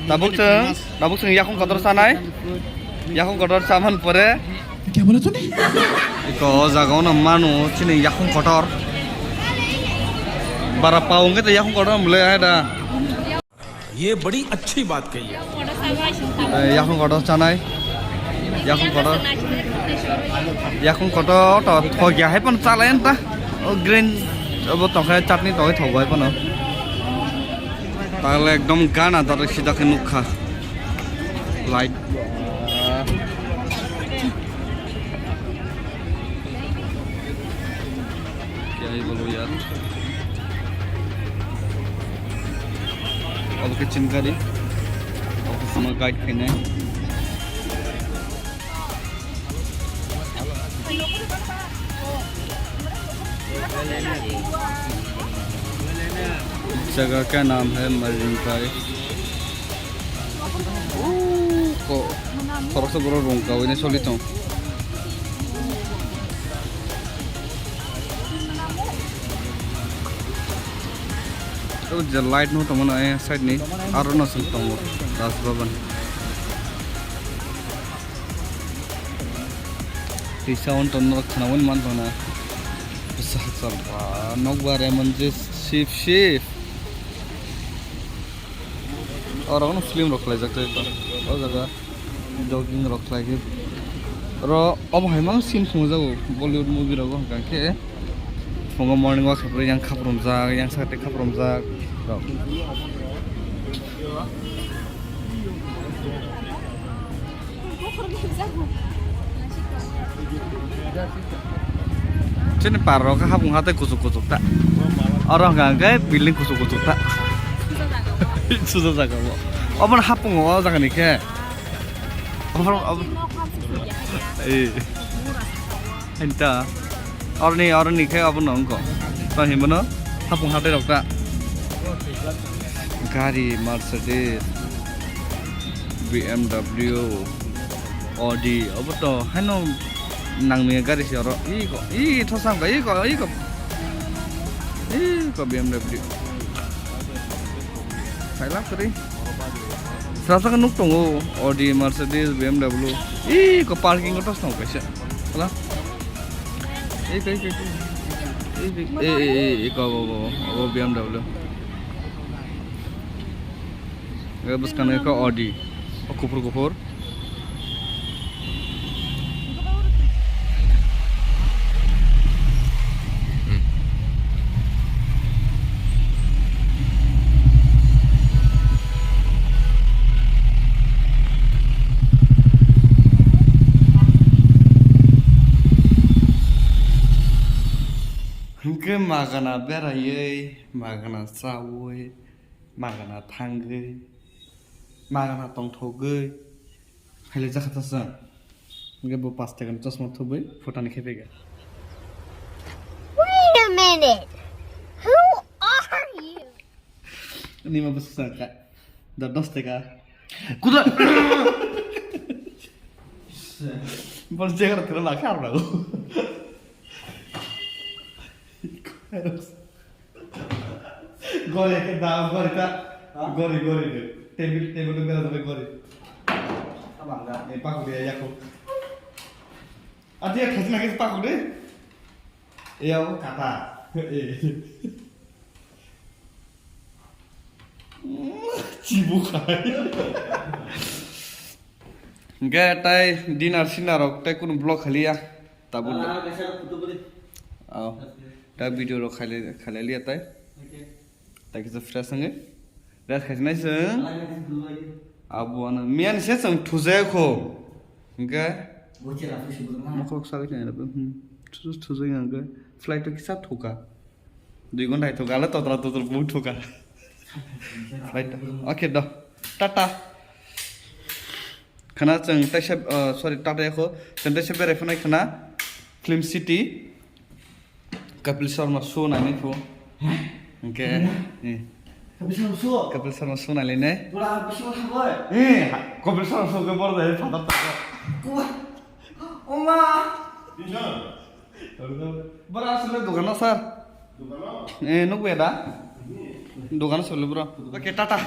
Dabuk sing yakung kotor sanai. Yakung kotor saman pore. क्या बोला तूने? Iko jagao na manu chini yakung kotor. Bara paunge to yakung kotor mule ada. ये बड़ी अच्छी बात कही है। Yakung kotor sanai. Yakung kotor to thogia hai pon chalain ta. Green abo tongkai chutney toy thogoi pon. তাহলে একদম গান আদার সিদাকে নুখা light क्या ही बोलो यार अब किचन करी अब समय गाइड खेने जगह का नाम है मरीन ड्राइव को थोड़ा सा बड़ा रूम का वो इन्हें सोली तो जब लाइट नो तो मना है साइड नहीं आरो ना सुनता हूँ दास बाबन तीसरा उन तो नरक खाना वन मान तो ना besar serba nogbar मंजिल Schiff orang film rock lagi jakte itu, oh jaga jogging rock lagi, ro अब हाइमां सीन खुंजागो बॉलीवुड मूवी रगो काके फुंगा मॉर्निंग वॉक खापर yang खाप्रमजाग yang साथे खाप्रमजाग रो Sini paro ka hapung hate kusuk-kusuk tak. Orang gangga biling kusuk-kusuk tak. Susah jaga mo. Oban hapung o jaga ni ke. Oban Enta. Orang ni ke oban ongko. Ta himano hapung hate rok tak. Gari Mercedes BMW Audi obat to hano nang mi gari si oro i thosam ga i ko BMW sai la kari sasa kan nuk tongo Audi Mercedes BMW i ko parking ko tos tong kaisa hala ko BMW bus kan ko Audi kupur Ke magana beraye, magana sawoy, magana tanggay, magana tongthogoy. Khale jakhata sa. Nge bo 5 টাকা চশমা থবই ফটানি খেপে গে. Wait a minute. Who are you? Nima besaka. Da 10 টাকা. Kuda. Bol jagar kira la khar rago. Gori ke da gori ta gori table mera dobe gori abanga e paku de yako adia khasna ke paku de e ao kata e chibu khai ga tai dinner sinar ok tai kun blog khalia tabul ao ta video ro khale liya tai ताकि जो fresh होंगे race खाने से अब वो ना मियाँ से संग ठुसे को इनका मुख्य सारे क्या है ना ठुसे इनका फ्लाइट तो किसा ठुका 2 घंटा ठुका ले तो बहुत ठुका फ्लाइट ओके दो टाटा खाना संग तैसे सॉरी टाटा को संग तैसे बेरेफना खाना film city Kapil Sharma show ना नहीं को Oke. Kapil sama suna line. Kapil sama suna bor deh fatar tak. Oma. Beras le dukan sar. Nuk beda. Dukan solo bro. Oke tata.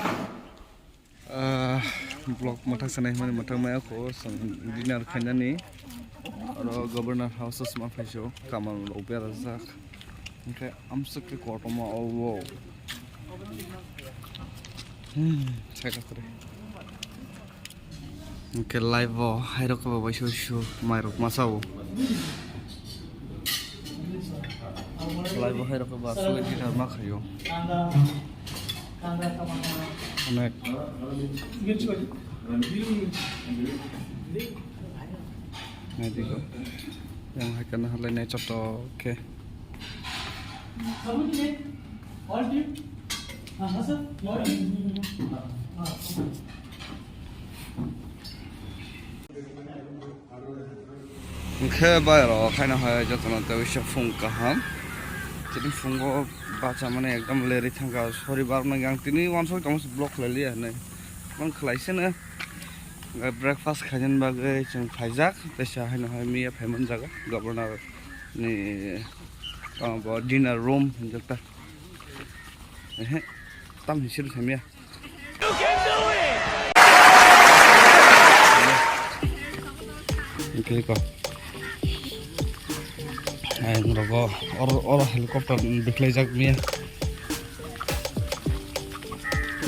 Blog मथां सानाय माने मथां मायाखौ डिनार खायनानै आरो गभर्नर हाउस मा फैसो कामाल उबेर जाक ओमफ्राय आमसुके कटमा औ साइडा करे ओमफ्राय लाइभआव हाइरकबा बायसो माइरक मासाव लाइभआव हाइरकबा सुले गिटार मा खायो अनेक नायदिगो yang hakan halai nai choto ke ke bayro khaina haya jotona te wisha phung kaham tini phungo bacha mane ekdam leri thanga sori bar na gang tini onso tamus block leli ne man khlaise na breakfast khajen bagai chung phaijak tesa haina hay miya phaiman jaga governor ni ba dinner room jakta tam hisir thamia you can do it okay ko ay ngro or helicopter diklai jak miya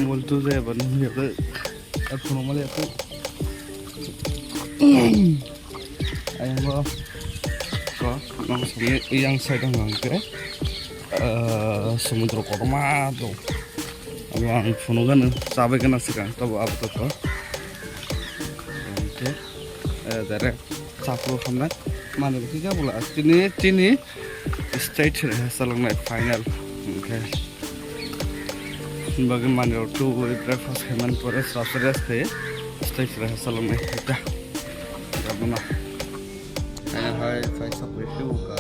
mul tu je ban miya to apno male to ayang ko nang sini yang side ngang ke samudra kotama to ang phono gan sabe gan asika to ab to okay dare sapro khamna mane ki ja bola tini state salongnai final okay bagi mane to breakfast heman pore sasres the state salongnai ta gabna ay hay fai sa presyo ka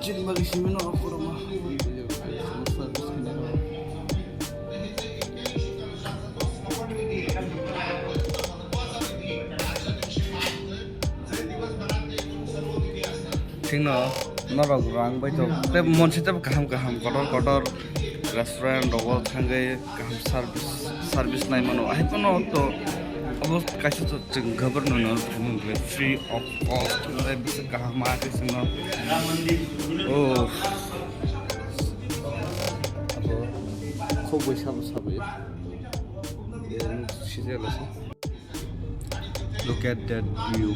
jin bagi simino ako rama tingno norok rang bai to te monsi te kaham kotor restaurant dogo thangai kaham service nai mano ai kono to obos kaise to governor no free of cost le bis kaham ma ke sino oh abo khob sabu look at that view.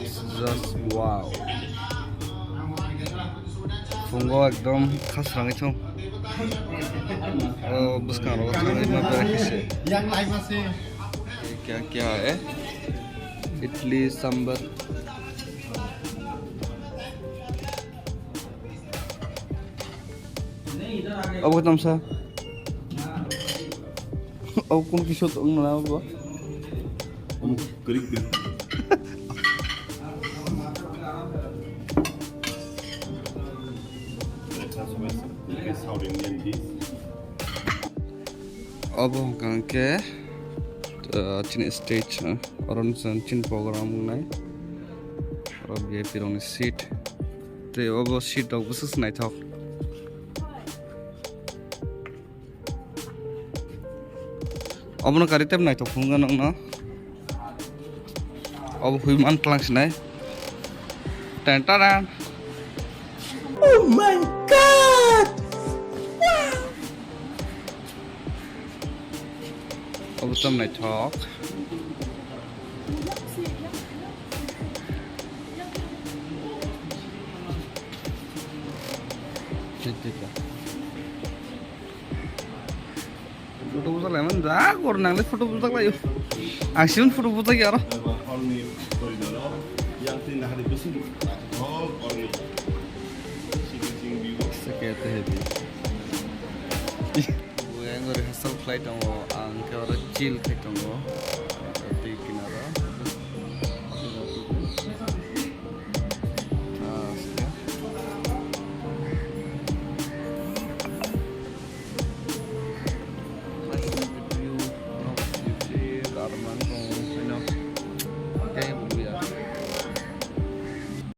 It's just wow. Fungo ekdom khas rangi chong. Oh, buskan ro thang ma pare kise. Yang live ase. क्या है? इडली सांबर. अब कतम सा? अब कौन किशोर तो ना वो? करीब South Indian dish. अब कहाँ के चिन स्टेज और चिन प्रोग्राम नहीं और ये फिर उन्हें सीट ते अब सीट अब बस नहीं था अब ना करी तब नहीं तो फूंगा ना अब हुई मान प्लांस नहीं टेंटा ना Oh my God! अब तब नहीं talk फोटो बुझा लायमोन जा गरनांलै फोटो बुझा लायो आंसिमोन फोटो बुझा गैया र कहते हैं भी वो एंगोर हसल फ्लाइट हो आंके और चिल खाइट हो